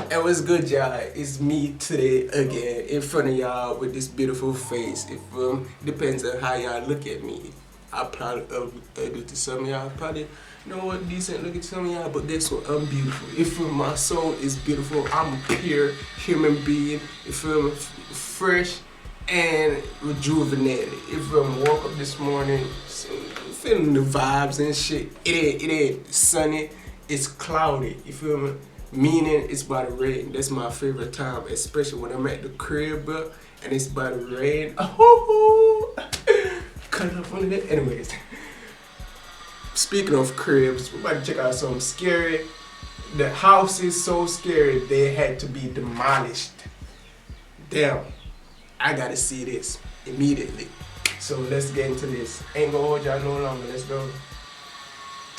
Hey, what's good, y'all? It's me today again in front of y'all with this beautiful face. If depends on how y'all look at me. I probably ugly to some of y'all. Probably decent looking to some of y'all, but guess what? I'm beautiful. If my soul is beautiful, I'm a pure human being. If I'm fresh and rejuvenated. If woke up this morning, feeling the vibes and shit. It ain't sunny. It's cloudy. You feel me? Meaning it's about to rain. That's my favorite time, especially when I'm at the crib, bro, and it's about to rain. Oh, cut it up on that. Anyways, speaking of cribs, we're about to check out something scary. The house is so scary they had to be demolished. Damn, I gotta see this immediately. So let's get into this. Ain't gonna hold y'all no longer. Let's go.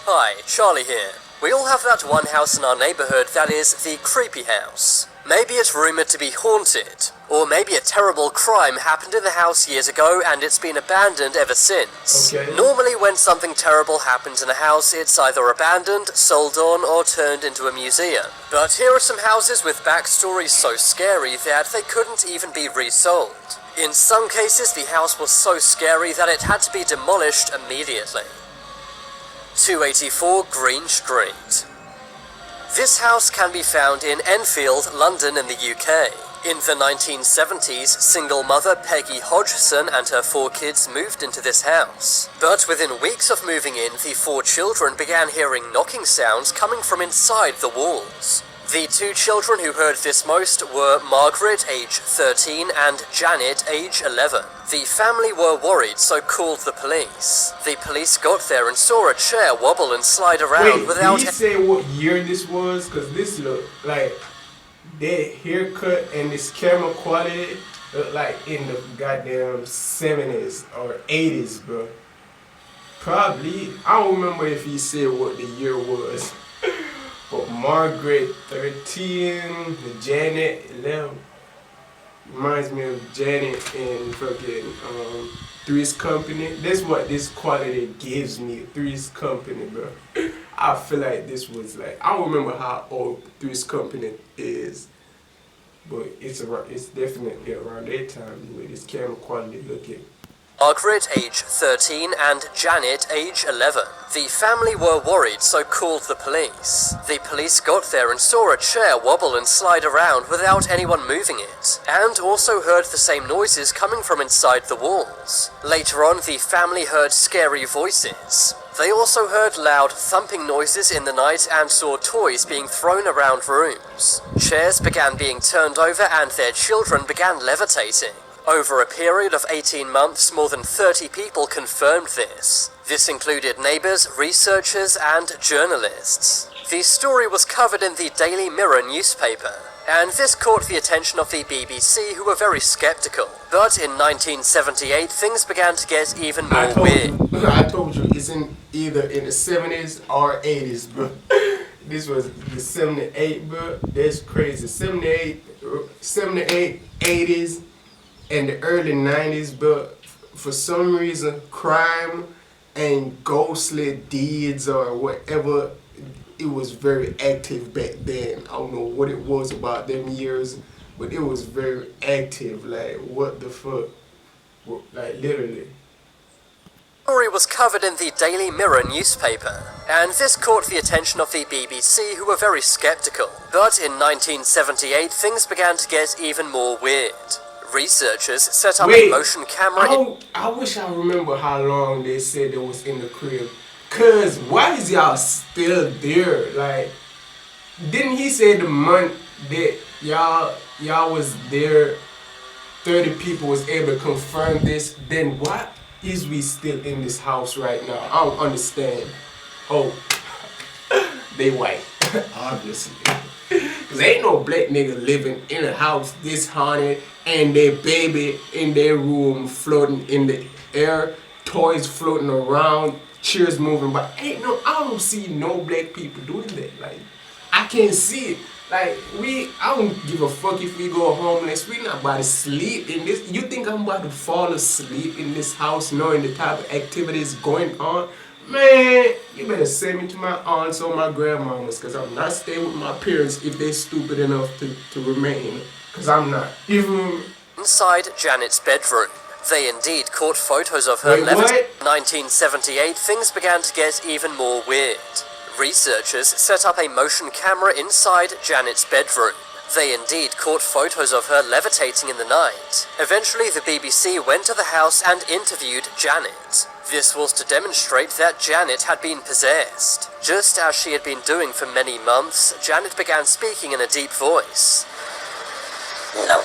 Hi, Charlie here. We all have that one house in our neighborhood that is the creepy house. Maybe it's rumored to be haunted, or maybe a terrible crime happened in the house years ago and it's been abandoned ever since. Okay. Normally when something terrible happens in a house, it's either abandoned, sold on, or turned into a museum. But here are some houses with backstories so scary that they couldn't even be resold. In some cases, the house was so scary that it had to be demolished immediately. 284 Green Street. This house can be found in Enfield, London in the UK. In the 1970s, single mother Peggy Hodgson and her 4 kids moved into this house. But within weeks of moving in, the 4 children began hearing knocking sounds coming from inside the walls. The 2 children who heard this most were Margaret, age 13, and Janet, age 11. The family were worried, so called the police. The police got there and saw a chair wobble and slide around without... Did he say what year this was? Because this look like that haircut and this camera quality look like in the goddamn 70s or 80s, bro. Probably. I don't remember if he said what the year was. But Margaret 13, Janet 11. Reminds me of Janet in fucking Three's Company. That's what this quality gives me, Three's Company, bro. I feel like this was like, I don't remember how old Three's Company is, but it's definitely around that time with this camera quality looking. Margaret, age 13, and Janet, age 11. The family were worried, so called the police. The police got there and saw a chair wobble and slide around without anyone moving it, and also heard the same noises coming from inside the walls. Later on, the family heard scary voices. They also heard loud thumping noises in the night and saw toys being thrown around rooms. Chairs began being turned over and their children began levitating. Over a period of 18 months, more than 30 people confirmed this. This included neighbors, researchers, and journalists. The story was covered in the Daily Mirror newspaper, and this caught the attention of the BBC, who were very skeptical. But in 1978, things began to get even more weird. I told you, it's either in the 70s or 80s, bro. This was the 78, bro. That's crazy. 78, 80s. In the early 90s, but for some reason, crime and ghostly deeds or whatever, it was very active back then. I don't know what it was about them years, but it was very active. Like, what the fuck? Like, literally. The story was covered in the Daily Mirror newspaper, and this caught the attention of the BBC, who were very skeptical. But in 1978, things began to get even more weird. Researchers set up a motion camera. I wish I remember how long they said it was in the crib. Cause why is y'all still there? Like, didn't he say the month that y'all was there, 30 people was able to confirm this? Then why is we still in this house right now? I don't understand. Oh, they white, obviously. Cause ain't no black nigga living in a house this haunted and their baby in their room floating in the air, toys floating around, chairs moving. But I don't see no black people doing that. Like, I can't see it. Like, I don't give a fuck if we go homeless. We not about to sleep in this. You think I'm about to fall asleep in this house knowing the type of activities going on? Man, you better send me to my aunts or my grandmamas, because I'm not staying with my parents if they're stupid enough to remain. Because I'm not. Even. Inside Janet's bedroom, they indeed caught photos of her Wait, what? 1978, things began to get even more weird. Researchers set up a motion camera inside Janet's bedroom. They indeed caught photos of her levitating in the night. Eventually, the BBC went to the house and interviewed Janet. This was to demonstrate that Janet had been possessed. Just as she had been doing for many months, Janet began speaking in a deep voice. No.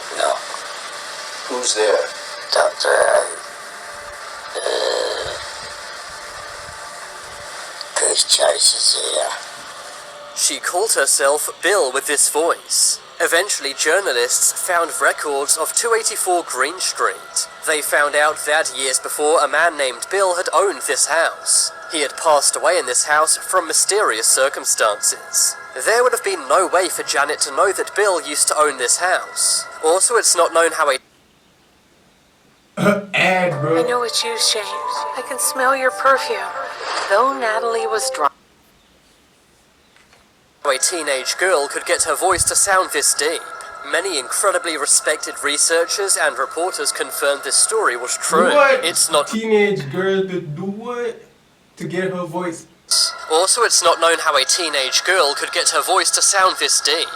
Who's there? Doctor, Chris Chase is here. She called herself Bill with this voice. Eventually, journalists found records of 284 Green Street. They found out that years before, a man named Bill had owned this house. He had passed away in this house from mysterious circumstances. There would have been no way for Janet to know that Bill used to own this house. Also, it's not known how a Ad, bro. I know it's you, Shane. I can smell your perfume. Though Natalie was drunk. A teenage girl could get her voice to sound this deep. Many incredibly respected researchers and reporters confirmed this story was true. What? It's not Teenage girl to do what? To get her voice. Also, it's not known how a teenage girl could get her voice to sound this deep.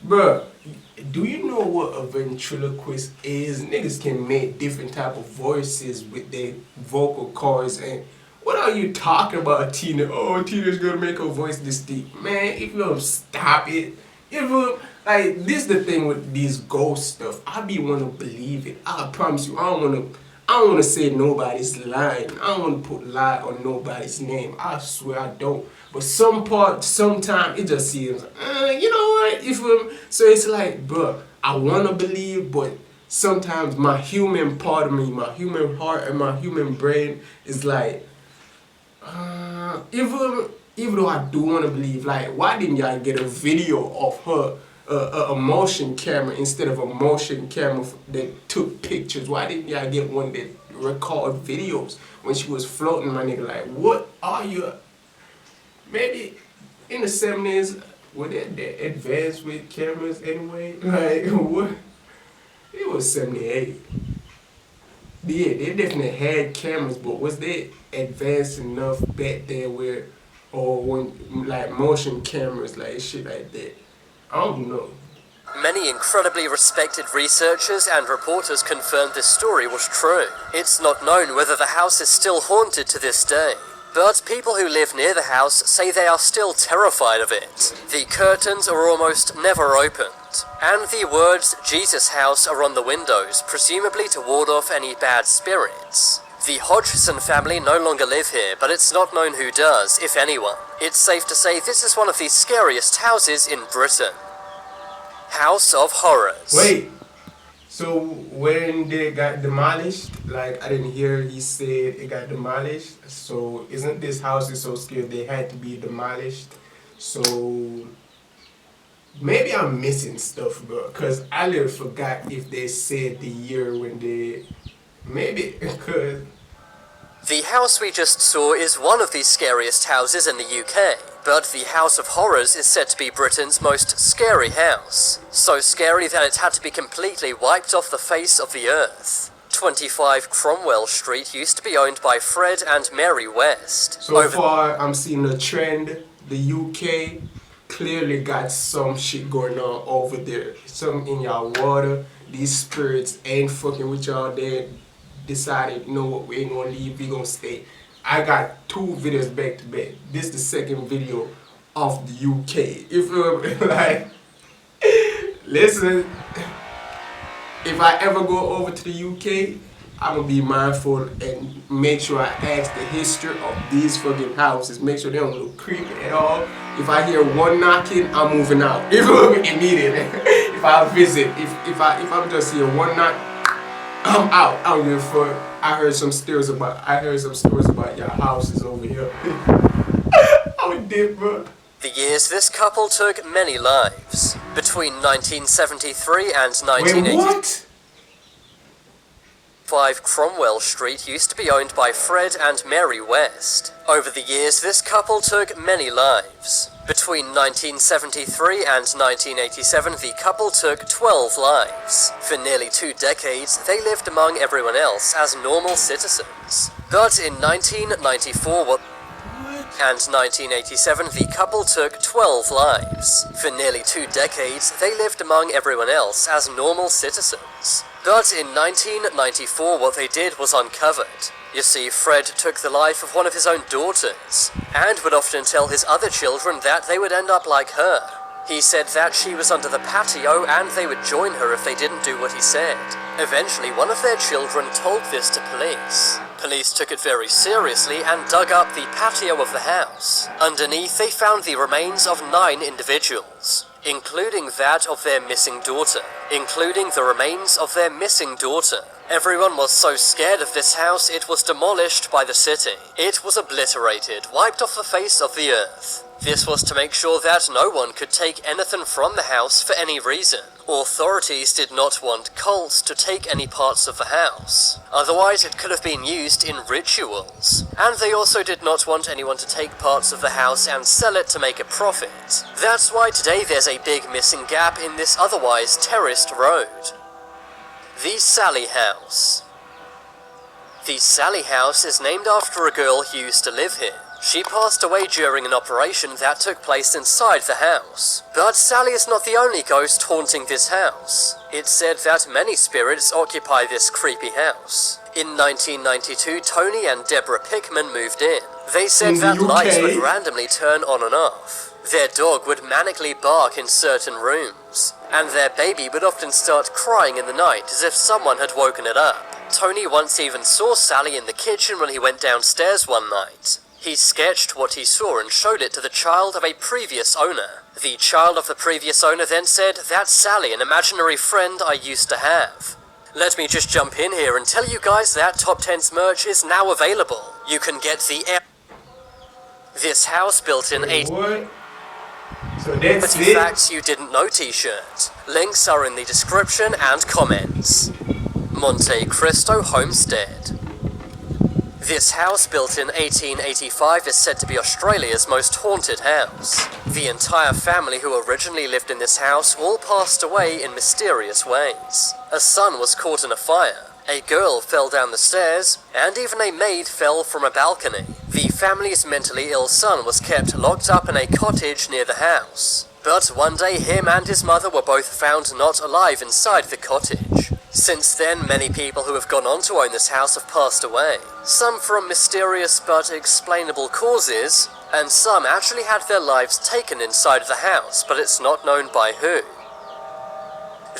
Bruh, do you know what a ventriloquist is? Niggas can make different type of voices with their vocal cords. And what are you talking about, Tina? Oh, Tina's gonna make her voice this deep. Man, if you don't stop it, if you, like, this is the thing with these ghost stuff. I be wanna believe it. I promise you, I don't wanna say nobody's lying. I don't wanna put lie on nobody's name. I swear I don't. But sometimes it just seems, you know what? So it's like, bro, I wanna believe, but sometimes my human part of me, my human heart and my human brain is like, even though I do want to believe, like, why didn't y'all get a video of her, a motion camera instead of a motion camera that took pictures? Why didn't y'all get one that recorded videos when she was floating, my nigga? Like, what are you? Maybe in the 70s, were they that advanced with cameras anyway? Like, what? It was 78. Yeah, they definitely had cameras, but was they advanced enough back then where, or when, like, motion cameras, like shit like that? I don't know. Many incredibly respected researchers and reporters confirmed this story was true. It's not known whether the house is still haunted to this day, but people who live near the house say they are still terrified of it. The curtains are almost never opened, and the words Jesus House are on the windows, presumably to ward off any bad spirits. The Hodgson family no longer live here, but it's not known who does, if anyone. It's safe to say this is one of the scariest houses in Britain. House of Horrors. Wait, so when they got demolished, like, I didn't hear he said it got demolished, so isn't this house is so scared they had to be demolished? So maybe I'm missing stuff, bro, because I literally forgot if they said the year when they, maybe, because... The house we just saw is one of the scariest houses in the UK, but the House of Horrors is said to be Britain's most scary house. So scary that it had to be completely wiped off the face of the earth. 25 Cromwell Street used to be owned by Fred and Mary West. So far, I'm seeing a trend. The UK clearly got some shit going on over there. Something in y'all water. These spirits ain't fucking with y'all there. Decided, you know what, we ain't gonna leave, we gonna stay. I got 2 videos back to back. This is the second video of the UK. If like, listen, if I ever go over to the UK, I'm gonna be mindful and make sure I ask the history of these fucking houses. Make sure they don't look creepy at all. If I hear one knocking, I'm moving out. Immediately. If I visit, if I'm just here one knock, I'm out. I don't give a fuck. I heard some stories about your houses over here. I'm dead, bro. The years this couple took many lives. Between 1973 and 1980. Wait, what? 5 Cromwell Street used to be owned by Fred and Mary West. Over the years, this couple took many lives. Between 1973 and 1987, the couple took 12 lives. For nearly 2 decades, they lived among everyone else as normal citizens. But in 1994 and 1987, the couple took 12 lives. For nearly 2 decades, they lived among everyone else as normal citizens. But in 1994, what they did was uncovered. You see, Fred took the life of one of his own daughters, and would often tell his other children that they would end up like her. He said that she was under the patio and they would join her if they didn't do what he said. Eventually, one of their children told this to police. Police took it very seriously and dug up the patio of the house. Underneath, they found the remains of 9 individuals, including that of their missing daughter. Everyone was so scared of this house, it was demolished by the city. It was obliterated, wiped off the face of the earth. This was to make sure that no one could take anything from the house for any reason. Authorities did not want cults to take any parts of the house. Otherwise, it could have been used in rituals. And they also did not want anyone to take parts of the house and sell it to make a profit. That's why today there's a big missing gap in this otherwise terraced road. The Sally House. The Sally House is named after a girl who used to live here. She passed away during an operation that took place inside the house. But Sally is not the only ghost haunting this house. It's said that many spirits occupy this creepy house. In 1992, Tony and Deborah Pickman moved in. They said that lights would randomly turn on and off. Their dog would manically bark in certain rooms, and their baby would often start crying in the night as if someone had woken it up. Tony once even saw Sally in the kitchen when he went downstairs one night. He sketched what he saw and showed it to the child of a previous owner. The child of the previous owner then said, "That's Sally, an imaginary friend I used to have." Let me just jump in here and tell you guys that Top 10's merch is now available. You can get this house built in What? So that's 30 it? Facts You Didn't Know t-shirt. Links are in the description and comments. Monte Cristo Homestead. This house, built in 1885, is said to be Australia's most haunted house. The entire family who originally lived in this house all passed away in mysterious ways. A son was caught in a fire, a girl fell down the stairs, and even a maid fell from a balcony. The family's mentally ill son was kept locked up in a cottage near the house. But one day him and his mother were both found not alive inside the cottage. Since then, many people who have gone on to own this house have passed away. Some from mysterious but explainable causes, and some actually had their lives taken inside the house, but it's not known by who.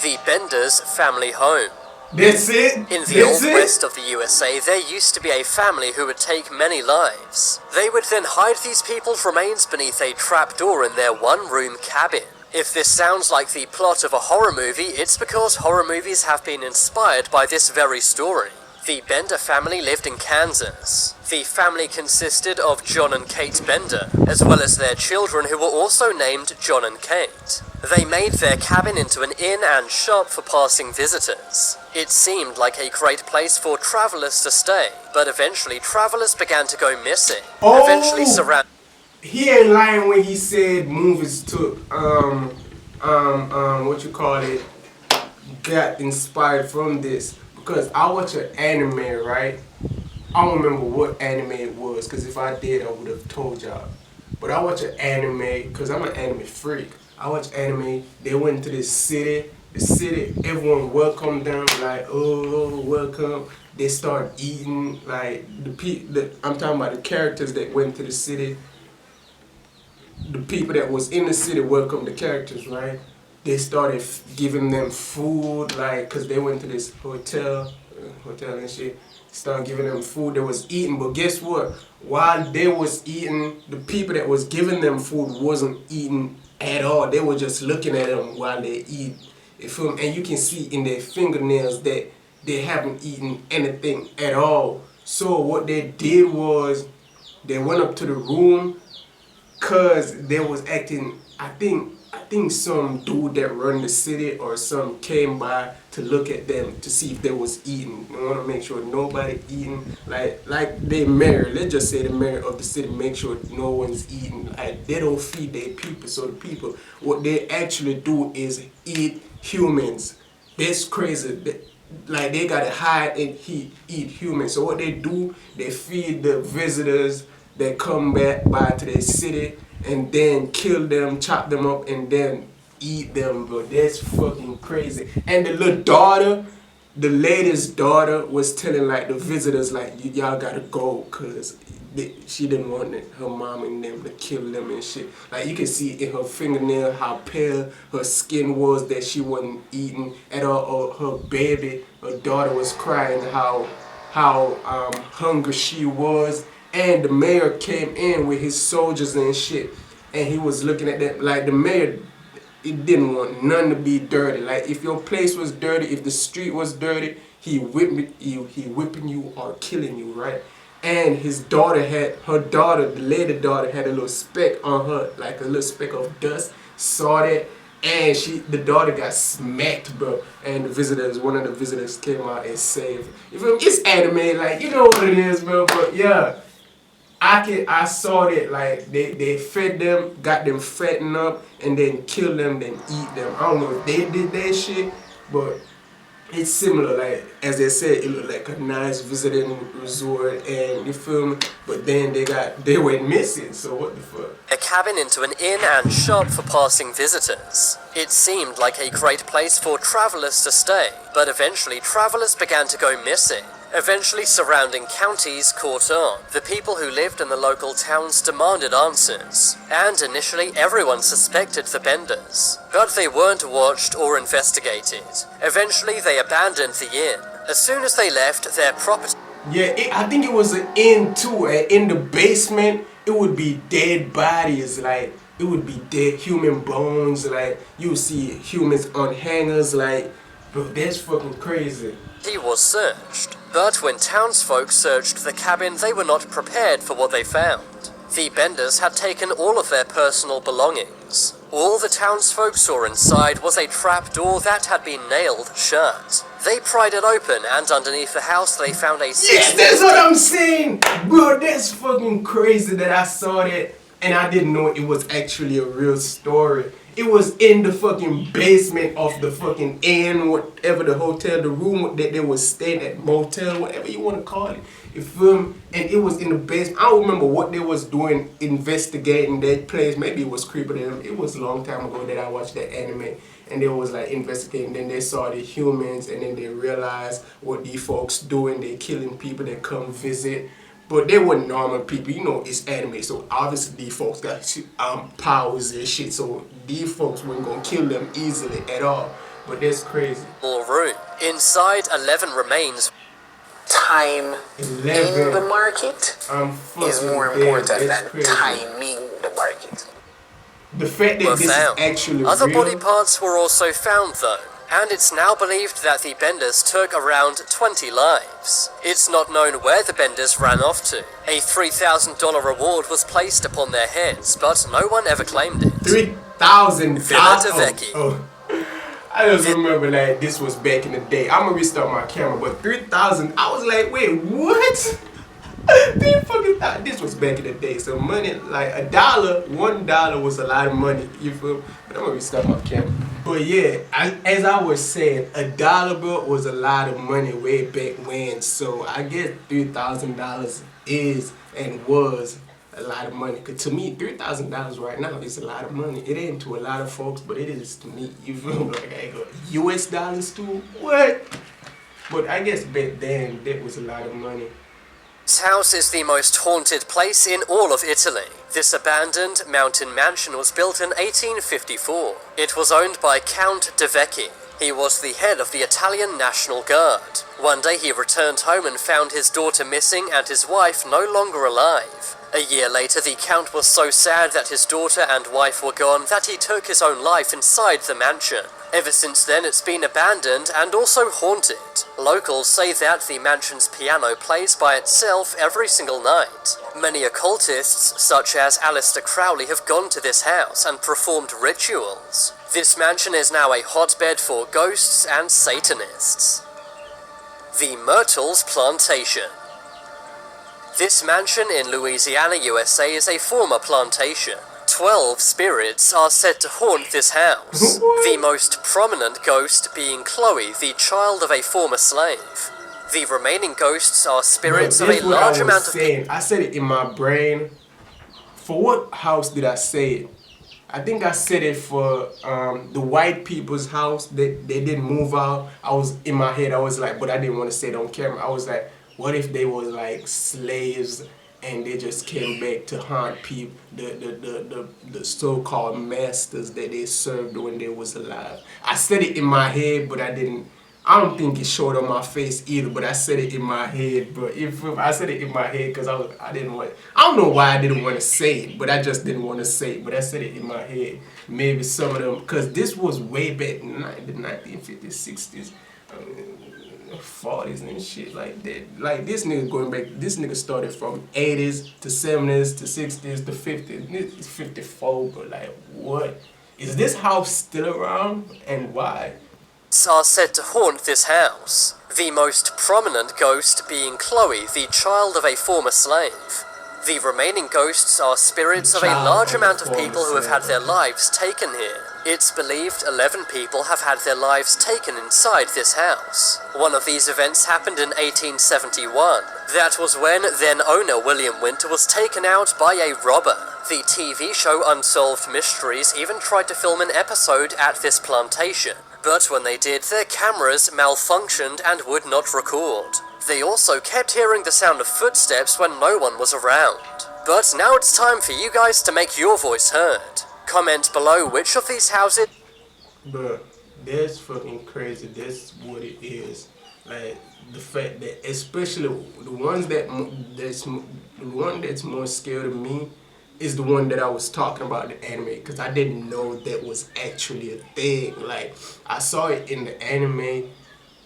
The Bender's family home. That's it? In the old west of the USA, there used to be a family who would take many lives. They would then hide these people's remains beneath a trapdoor in their one-room cabin. If this sounds like the plot of a horror movie, it's because horror movies have been inspired by this very story. The Bender family lived in Kansas. The family consisted of John and Kate Bender, as well as their children who were also named John and Kate. They made their cabin into an inn and shop for passing visitors. It seemed like a great place for travelers to stay, but eventually travelers began to go missing. Eventually He ain't lying when he said movies took, got inspired from this. Because I watch an anime, right? I don't remember what anime it was, because if I did, I would have told y'all. But I watch an anime, because I'm an anime freak. I watch anime, they went to this city. The city, everyone welcomed them, like, oh, welcome. They start eating, like, I'm talking about the characters that went to the city. The people that was in the city welcomed the characters, right? They started giving them food, like, cause they went to this hotel and shit. Started giving them food. They was eating, but guess what? While they was eating, the people that was giving them food wasn't eating at all. They were just looking at them while they eat. You feel me? And you can see in their fingernails that they haven't eaten anything at all. So what they did was, they went up to the room, cause they was acting, I think I think some dude that run the city or some came by to look at them to see if they was eating. They want to make sure nobody eating. Like they mayor, let's just say the mayor of the city make sure no one's eating. Like they don't feed their people. So the people, what they actually do is eat humans. That's crazy. Like they gotta hide and eat humans. So what they do, they feed the visitors that come back by to their city and then kill them, chop them up, and then eat them, bro. That's fucking crazy. And the little daughter, the lady's daughter was telling like the visitors like y'all gotta go cause she didn't want her mom and them to kill them and shit. Like you can see in her fingernail how pale her skin was that she wasn't eating at all. Or her baby, her daughter was crying how hungry she was. And the mayor came in with his soldiers and shit, and he was looking at them like the mayor. It didn't want none to be dirty. Like if your place was dirty, if the street was dirty, he whipping you or killing you, right? And his daughter the lady daughter had a little speck on her, like a little speck of dust. Saw that, and the daughter got smacked, bro. And one of the visitors came out and saved her. You feel me? It's anime, like you know what it is, bro. But yeah. I saw that like they fed them, got them fattened up, and then killed them, then eat them. I don't know if they did that shit, but it's similar. Like as they said, it looked like a nice visiting resort, and you feel me? But then they went missing. So what the fuck? A cabin into an inn and shop for passing visitors. It seemed like a great place for travelers to stay, but eventually travelers began to go missing. Eventually surrounding counties caught on. The people who lived in the local towns demanded answers, and initially everyone suspected the Benders. But they weren't watched or investigated. Eventually they abandoned the inn. As soon as they left their property... Yeah, I think it was an inn too. In the basement, it would be dead bodies, like it would be dead human bones, like you would see humans on hangers, like, bro, that's fucking crazy. He was searched, but when townsfolk searched the cabin, they were not prepared for what they found. The Benders had taken all of their personal belongings. All the townsfolk saw inside was a trapdoor that had been nailed shut. They pried it open, and underneath the house they found a... Yes, that's what I'm saying! Bro, that's fucking crazy that I saw that and I didn't know it was actually a real story. It was in the fucking basement of the fucking inn, whatever the hotel, the room that they was staying at, motel, whatever you want to call it. You feel me? And it was in the basement. I don't remember what they was doing, investigating that place. Maybe it was creepy to them. It was a long time ago that I watched that anime. And they was like investigating. Then they saw the humans, and then they realized what these folks doing. They killing people that come visit. But they weren't normal people, you know, it's anime, so obviously these folks got powers and shit, so these folks weren't gonna kill them easily at all. But that's crazy. Room. Inside, 11 remains. Time 11. in the market is more important than timing the market. The fact that this found. is actually Other real. body parts were also found though, and it's now believed that the Benders took around 20 lives. It's not known where the Benders ran off to. A $3,000 reward was placed upon their heads, but no one ever claimed it. $3,000. Oh. I just remember like this was back in the day. I'm gonna restart my camera, but 3,000. I was like, wait, what? This was back in the day. So money, like $1 was a lot of money. You feel me? But I'm gonna restart my camera. But yeah, as I was saying, $1 bill was a lot of money way back when. So I guess $3,000 is and was a lot of money. Cause to me, $3,000 right now is a lot of money. It ain't to a lot of folks, but it is to me. You feel me? Like I go US dollars too. What? But I guess back then that was a lot of money. This house is the most haunted place in all of Italy. This abandoned mountain mansion was built in 1854. It was owned by Count De Vecchi. He was the head of the Italian National Guard. One day he returned home and found his daughter missing and his wife no longer alive. A year later, the Count was so sad that his daughter and wife were gone that he took his own life inside the mansion. Ever since then, it's been abandoned and also haunted. Locals say that the mansion's piano plays by itself every single night. Many occultists, such as Aleister Crowley, have gone to this house and performed rituals. This mansion is now a hotbed for ghosts and Satanists. The Myrtles Plantation. This mansion in Louisiana, USA is a former plantation. 12 spirits are said to haunt this house. The most prominent ghost being Chloe, the child of a former slave. The remaining ghosts are spirits of a large amount of people. I said it in my brain. For what house did I say it? I think I said it for the white people's house. They didn't move out. I was in my head, I was like, but I didn't want to say it on camera. I was like, what if they were like slaves and they just came back to haunt people, the so-called masters that they served when they was alive? I said it in my head, but I don't think it showed on my face either, but I said it in my head. But if I said it in my head because I don't know why I didn't want to say it, but I just didn't want to say it, but I said it in my head. Maybe some of them, because this was way back in the 1950s, 60s. 40s and shit like that. Like this nigga going back, this nigga started from 80s to 70s to 60s to 50s. It's 54, but like what? Is this house still around and why? Are said to haunt this house. The most prominent ghost being Chloe, the child of a former slave. The remaining ghosts are spirits of a large amount of people who have had their lives taken here. It's believed 11 people have had their lives taken inside this house. One of these events happened in 1871. That was when then-owner William Winter was taken out by a robber. The TV show Unsolved Mysteries even tried to film an episode at this plantation. But when they did, their cameras malfunctioned and would not record. They also kept hearing the sound of footsteps when no one was around. But now it's time for you guys to make your voice heard. Comment below which of these houses... Bruh, that's fucking crazy. That's what it is. Like, the fact that, especially the one that's more scary to me is the one that I was talking about, the anime, because I didn't know that was actually a thing. Like, I saw it in the anime,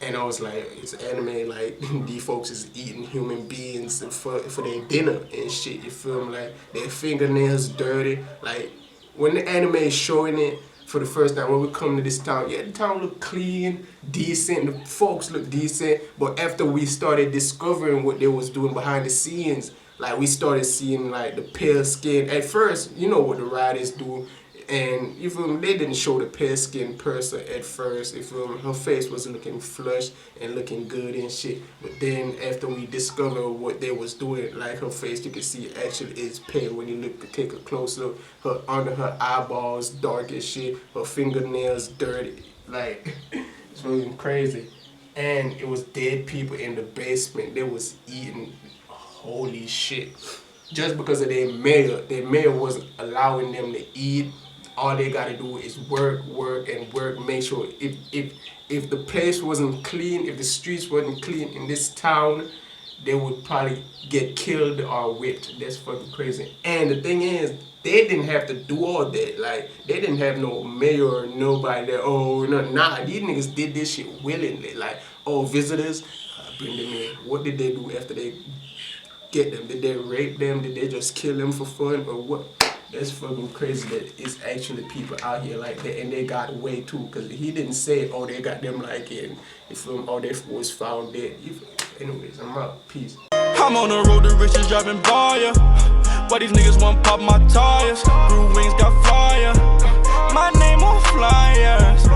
and I was like, it's anime, like, these folks is eating human beings for their dinner and shit, you feel me? Like, their fingernails dirty. Like, when the anime is showing it for the first time, when we come to this town, yeah, the town look clean, decent, the folks look decent, but after we started discovering what they was doing behind the scenes, like, we started seeing, like, the pale skin. At first, you know what the writers do, and you feel me, they didn't show the pale skin person at first, you feel me, her face was looking flush and looking good and shit, but then after we discovered what they was doing, like, her face, you can see actually is pale when you look, take a close look, her under her eyeballs dark as shit, her fingernails dirty, like, it's really crazy. And it was dead people in the basement, they was eating. Holy shit. Just because of their mayor wasn't allowing them to eat. All they gotta do is work, and work. Make sure if the place wasn't clean, if the streets wasn't clean in this town, they would probably get killed or whipped. That's fucking crazy. And the thing is, they didn't have to do all that. Like, they didn't have no mayor or nobody that, oh, no, nah, these niggas did this shit willingly. Like, oh, visitors, bring them in. What did they do after they get them? Did they rape them? Did they just kill them for fun or what? That's fucking crazy that it's actually people out here like that, and they got away too, because he didn't say, oh, they got them like in, oh, they was found dead. Anyways, I'm out. Peace. I'm on the road to riches driving by ya, but these niggas want pop my tires. Blue wings got fire, my name on flyers.